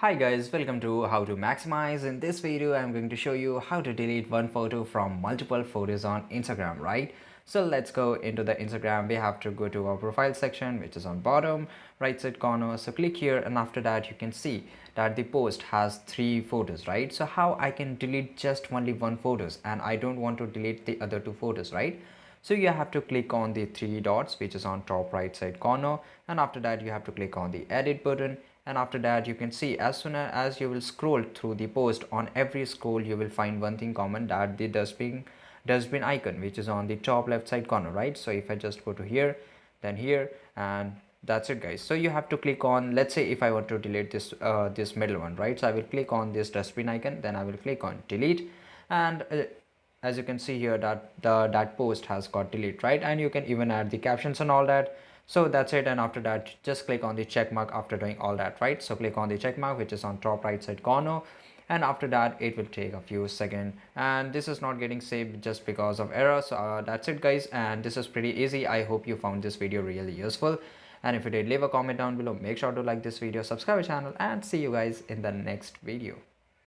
Hi guys, welcome to How to Maximize. In this video, I'm going to show you how to delete one photo from multiple photos on Instagram, right? So let's go into the Instagram. We have to go to our profile section, which is on bottom right side corner. So click here, and after that you can see that the post has 3 photos, right? So how I can delete just only one photos and I don't want to delete the other 2 photos, right? So you have to click on the 3 dots which is on top right side corner, and after that you have to click on the edit button, and after that you can see as soon as you will scroll through the post, on every scroll you will find one thing common, that the dustbin icon which is on the top left side corner, right? So if I just go to here, then here, and that's it guys. So you have to click on, let's say if I want to delete this middle one, right? So I will click on this dustbin icon, then I will click on delete, and as you can see here that that post has got delete, right? And you can even add the captions and all that. So that's it, and after that just click on the check mark after doing all that, right? So click on the check mark which is on top right side corner, and after that it will take a few seconds, and this is not getting saved just because of error. So that's it guys, and this is pretty easy. I hope you found this video really useful, and if you did, leave a comment down below. Make sure to like this video, subscribe to the channel, and see you guys in the next video.